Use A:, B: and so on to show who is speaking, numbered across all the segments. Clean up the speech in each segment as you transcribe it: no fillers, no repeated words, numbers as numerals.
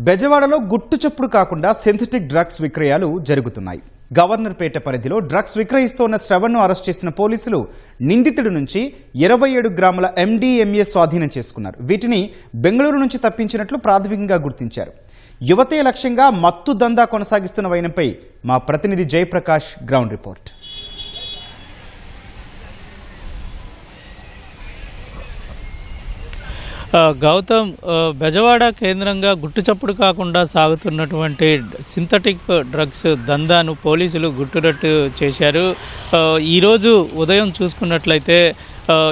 A: బెజవాడలో గుట్టు చప్పుడు కాకుండా సింథటిక్ డ్రగ్స్ విక్రయాలు జరుగుతున్నాయి. గవర్నర్పేట పరిధిలో డ్రగ్స్ విక్రయిస్తోన్న శ్రవణ్ను అరెస్ట్ చేసిన పోలీసులు నిందితుడి నుంచి 27 గ్రాముల MDMA స్వాధీనం చేసుకున్నారు. వీటిని బెంగళూరు నుంచి తప్పించినట్లు ప్రాథమికంగా గుర్తించారు. యువతే లక్ష్యంగా మత్తు దందా కొనసాగిస్తున్న వైనంపై మా ప్రతినిధి జయప్రకాష్ గ్రౌండ్ రిపోర్ట్.
B: గౌతమ్, బెజవాడ కేంద్రంగా గుట్టుచప్పుడు కాకుండా సాగుతున్నటువంటి సింథటిక్ డ్రగ్స్ దందాను పోలీసులు గుట్టురట్టు చేశారు. ఈరోజు ఉదయం చూసుకున్నట్లయితే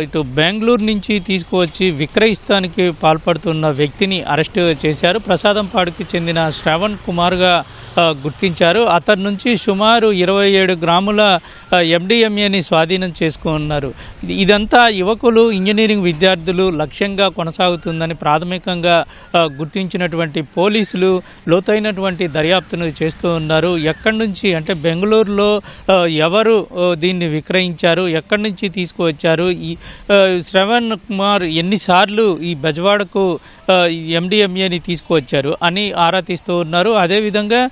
B: ఇటు బెంగళూరు నుంచి తీసుకువచ్చి విక్రయిస్తానికి పాల్పడుతున్న వ్యక్తిని అరెస్ట్ చేశారు. ప్రసాదంపాడుకి చెందిన శ్రవణ్ కుమార్గా గుర్తించారు. అతని నుంచి సుమారు 27 గ్రాముల MDMAని స్వాధీనం చేసుకున్నారు. ఇదంతా యువకులు, ఇంజనీరింగ్ విద్యార్థులు లక్ష్యంగా కొనసాగుతుందని ప్రాథమికంగా గుర్తించినటువంటి పోలీసులు లోతైనటువంటి దర్యాప్తును చేస్తూ ఉన్నారు. ఎక్కడి నుంచి అంటే బెంగళూరులో ఎవరు దీన్ని విక్రయించారు, ఎక్కడి నుంచి తీసుకువచ్చారు, ఈ శ్రవణ్ కుమార్ ఎన్నిసార్లు ఈ బెజవాడకు MDMAని తీసుకువచ్చారు అని ఆరా తీస్తూ ఉన్నారు. అదేవిధంగా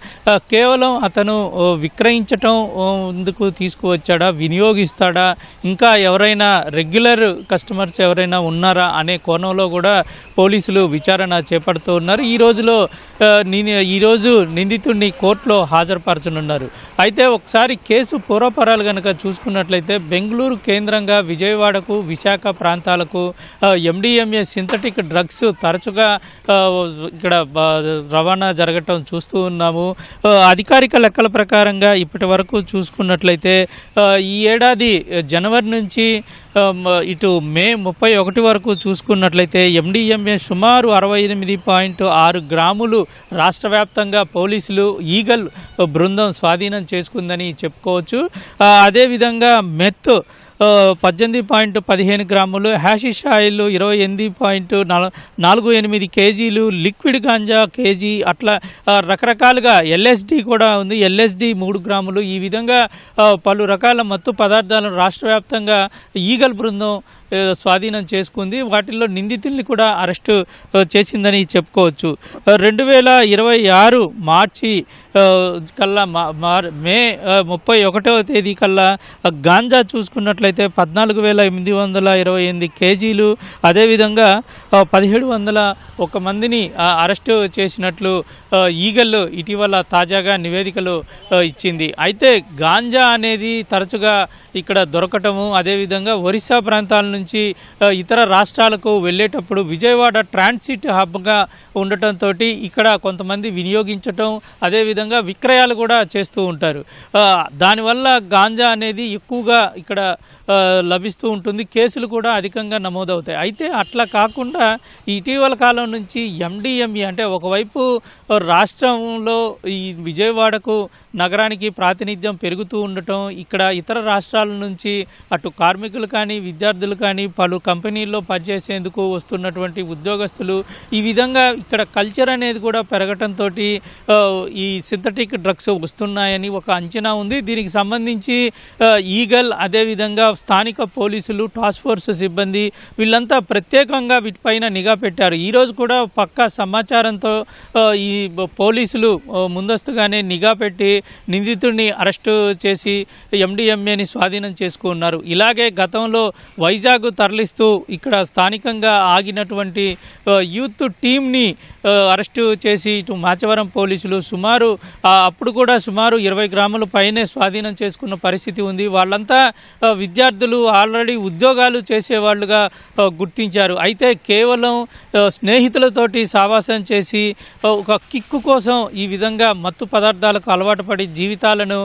B: కేవలం అతను విక్రయించటం ఎందుకు తీసుకువచ్చాడా, వినియోగిస్తాడా, ఇంకా ఎవరైనా రెగ్యులర్ కస్టమర్స్ ఎవరైనా ఉన్నారా అనే కోణంలో కూడా పోలీసులు విచారణ చేపడుతూ ఉన్నారు. ఈరోజు నిందితుడిని కోర్టులో హాజరుపరచనున్నారు. అయితే ఒకసారి కేసు పూర్వపరాలు కనుక చూసుకున్నట్లయితే బెంగళూరు కేంద్రంగా విజయవాడకు, విశాఖ ప్రాంతాలకు MDMA సింథటిక్ డ్రగ్స్ తరచుగా ఇక్కడ రవాణా జరగటం చూస్తూ ఉన్నాము. అధికారిక లెక్కల ప్రకారంగా ఇప్పటి వరకు చూసుకున్నట్లయితే ఈ ఏడాది జనవరి నుంచి ఇటు మే 31 వరకు చూసుకున్నట్లయితే MDMA సుమారు 68.6 గ్రాములు రాష్ట్ర వ్యాప్తంగా పోలీసులు ఈగల్ బృందం స్వాధీనం చేసుకుందని చెప్పుకోవచ్చు. అదేవిధంగా మెత్ 18.15 గ్రాములు, హ్యాషిష్ ఆయిల్ 28.48 కేజీలు, లిక్విడ్ గాంజా కేజీ, అట్లా రకరకాలుగా LSD కూడా ఉంది. LSD 3 గ్రాములు. ఈ విధంగా పలు రకాల మత్తు పదార్థాలను రాష్ట్ర వ్యాప్తంగా ఈగల్ బృందం స్వాధీనం చేసుకుంది. వాటిల్లో నిందితుల్ని కూడా అరెస్టు చేసిందని చెప్పుకోవచ్చు. 2026 మార్చి కల్లా మే 31వ తేదీ కల్లా గాంజా చూసుకున్నట్లయితే 14,828 కేజీలు, అదేవిధంగా 1701 మందిని అరెస్టు చేసినట్లు ఈగల్ ఇటీవల తాజాగా నివేదికలు ఇచ్చింది. అయితే గాంజా అనేది తరచుగా ఇక్కడ దొరకటము, అదేవిధంగా ఒరిస్సా ప్రాంతాల నుంచి ఇతర రాష్ట్రాలకు వెళ్ళేటప్పుడు విజయవాడ ట్రాన్సిట్ హబ్గా ఉండటంతో ఇక్కడ కొంతమంది వినియోగించటం, అదేవిధంగా విక్రయాలు కూడా చేస్తూ ఉంటారు. దానివల్ల గాంజా అనేది ఎక్కువగా ఇక్కడ లభిస్తూ ఉంటుంది. కేసులు కూడా అధికంగా నమోదవుతాయి. అయితే అట్లా కాకుండా ఇటీవల కాలం నుంచి MDMA అంటే ఒకవైపు రాష్ట్రంలో ఈ విజయవాడకు నగరానికి ప్రాతినిధ్యం పెరుగుతూ ఉండటం, ఇక్కడ ఇతర రాష్ట్రాల నుంచి అటు కార్మికులు కానీ, విద్యార్థులు కానీ, పలు కంపెనీల్లో పనిచేసేందుకు వస్తున్నటువంటి ఉద్యోగస్తులు, ఈ విధంగా ఇక్కడ కల్చర్ అనేది కూడా పెరగటంతో ఈ సింథటిక్ డ్రగ్స్ వస్తున్నాయని ఒక అంచనా ఉంది. దీనికి సంబంధించి ఈగల్, అదేవిధంగా స్థానిక పోలీసులు, టాస్క్ ఫోర్స్ సిబ్బంది వీళ్ళంతా ప్రత్యేకంగా వీటిపైన నిఘా పెట్టారు. ఈరోజు కూడా పక్కా సమాచారంతో ఈ పోలీసులు ముందస్తుగానే నిఘా పెట్టి నిందితుడిని అరెస్టు చేసి MDMAని స్వాధీనం చేసుకున్నారు. ఇలాగే గతంలో వైజాగ్ తరలిస్తూ ఇక్కడ స్థానికంగా ఆగినటువంటి యూత్ టీంని అరెస్టు చేసి ఇటు మాచవరం పోలీసులు అప్పుడు కూడా సుమారు 20 గ్రాముల పైనే స్వాధీనం చేసుకున్న పరిస్థితి ఉంది. వాళ్ళంతా విద్యార్థులు, ఆల్రెడీ ఉద్యోగాలు చేసేవాళ్ళుగా గుర్తించారు. అయితే కేవలం స్నేహితులతోటి సావాసం చేసి ఒక కిక్కు కోసం ఈ విధంగా మత్తు పదార్థాలకు అలవాటు పడి జీవితాలను,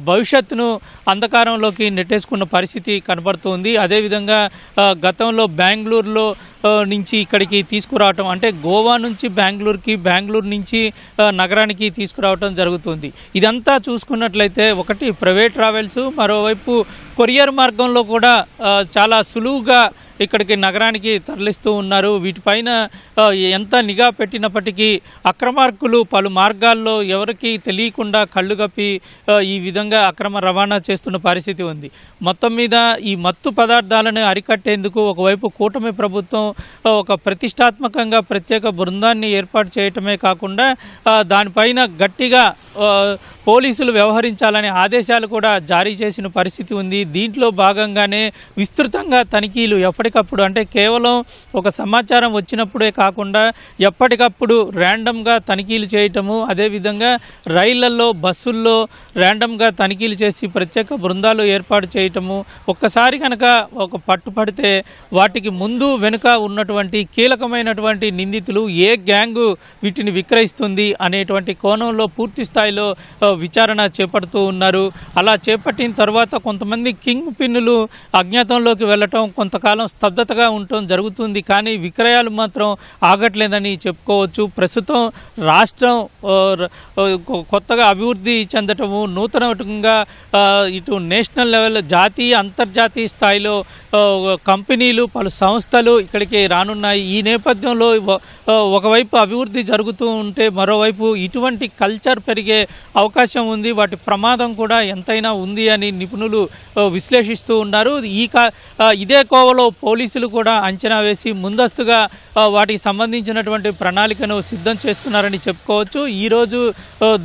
B: భవిష్యత్తును అంధకారంలోకి నెట్టేసుకున్న పరిస్థితి కనబడుతుంది. అదేవిధంగా గతంలో బెంగళూరులో నుంచి ఇక్కడికి తీసుకురావటం, అంటే గోవా నుంచి బెంగళూరుకి, బెంగళూరు నుంచి నగరానికి తీసుకురావటం జరుగుతుంది. ఇదంతా చూసుకున్నట్లయితే ఒకటి ప్రైవేట్ ట్రావెల్స్, మరోవైపు కొరియర్ మార్గంలో కూడా చాలా సులువుగా ఇక్కడికి నగరానికి తరలిస్తూ ఉన్నారు. వీటిపైన ఎంత నిఘా పెట్టినప్పటికీ అక్రమార్కులు పలు మార్గాల్లో ఎవరికి తెలియకుండా కళ్ళు కప్పి ఈ విధంగా అక్రమ రవాణా చేస్తున్న పరిస్థితి ఉంది. మొత్తం మీద ఈ మత్తు పదార్థాలను అరికట్టేందుకు ఒకవైపు కూటమి ప్రభుత్వం ఒక ప్రతిష్టాత్మకంగా ప్రత్యేక బృందాన్ని ఏర్పాటు చేయటమే కాకుండా దానిపైన గట్టిగా పోలీసులు వ్యవహరించాలనే ఆదేశాలు కూడా జారీ చేసిన పరిస్థితి ఉంది. దీంట్లో భాగంగానే విస్తృతంగా తనిఖీలు ఎప్పటికప్పుడు, అంటే కేవలం ఒక సమాచారం వచ్చినప్పుడే కాకుండా ఎప్పటికప్పుడు ర్యాండమ్గా తనిఖీలు చేయటము, అదేవిధంగా రైళ్లలో బస్సుల్లో ర్యాండమ్గా తనిఖీలు చేసి ప్రత్యేక బృందాలు ఏర్పాటు చేయటము. ఒక్కసారి కనుక ఒక పట్టుపడితే వాటికి ముందు వెనుక ఉన్నటువంటి కీలకమైనటువంటి నిందితులు ఏ గ్యాంగు వీటిని విక్రయిస్తుంది అనేటువంటి కోణంలో పూర్తి స్థాయిలో విచారణ చేపడుతూ ఉన్నారు. అలా చేపట్టిన తర్వాత కొంతమంది కింగ్ పిన్నులు అజ్ఞాతంలోకి వెళ్ళటం, కొంతకాలం స్తబ్దతగా ఉండటం జరుగుతుంది. కానీ విక్రయాలు మాత్రం ఆగట్లేదని చెప్పుకోవచ్చు. ప్రస్తుతం రాష్ట్రం కొత్తగా అభివృద్ధి చెందటము, నూతనంగా ఇటు నేషనల్ లెవెల్, జాతీయ అంతర్జాతీయ స్థాయిలో కంపెనీలు పలు సంస్థలు ఇక్కడికి రానున్నాయి. ఈ నేపథ్యంలో ఒకవైపు అభివృద్ధి జరుగుతూ ఉంటే మరోవైపు ఇటువంటి కల్చర్ పెరిగే అవకాశం ఉంది. వాటి ప్రమాదం కూడా ఎంతైనా ఉంది అని నిపుణులు విశ్లేషిస్తూ ఉన్నారు. ఇదే కోవలో పోలీసులు కూడా అంచనా వేసి ముందస్తుగా వాటికి సంబంధించినటువంటి ప్రణాళికను సిద్ధం చేస్తున్నారని చెప్పుకోవచ్చు. ఈరోజు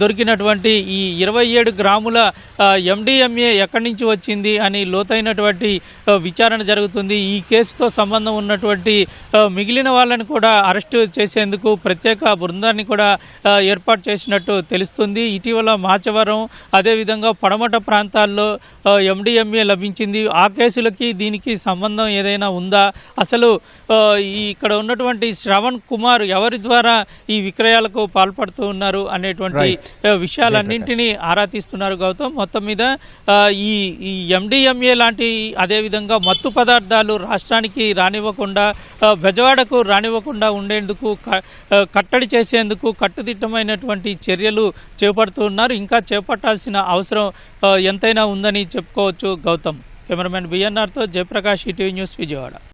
B: దొరికినటువంటి ఈ 27 గ్రాముల MDMA ఎక్కడి నుంచి వచ్చింది అని లోతైనటువంటి విచారణ జరుగుతుంది. ఈ కేసుతో సంబంధం ఉన్నటువంటి మిగిలిన వాళ్ళని కూడా అరెస్టు చేసేందుకు ప్రత్యేక బృందాన్ని కూడా ఏర్పాటు చేసినట్టు తెలుస్తుంది. ఇటీవల మాచవరం, అదేవిధంగా పడమట ప్రాంతాల్లో MDMA లభించింది. ఆ కేసులకి దీనికి సంబంధం ఏదైనా ఉందా, అసలు ఇక్కడ ఉన్నటువంటి శ్రవణ్ కుమార్ ఎవరి ద్వారా ఈ విక్రయాలకు పాల్పడుతూ ఉన్నారు అనేటువంటి విషయాలన్నింటినీ ఆరా తీస్తున్నారు గౌతమ్. మొత్తం మీద ఈ MDMA లాంటి, అదేవిధంగా మత్తు పదార్థాలు రాష్ట్రానికి రానివ్వకుండా, బెజవాడకు రానివ్వకుండా ఉండేందుకు, కట్టడి చేసేందుకు కట్టుదిట్టమైనటువంటి చర్యలు చేపడుతున్నారు. ఇంకా చేపట్టాల్సిన అవసరం ఎంతైనా ఉందని చెప్పుకోవచ్చు గౌతమ్. కెమెరామెన్ BNRతో జయప్రకాష్, ఈటీవీ న్యూస్, విజయవాడ.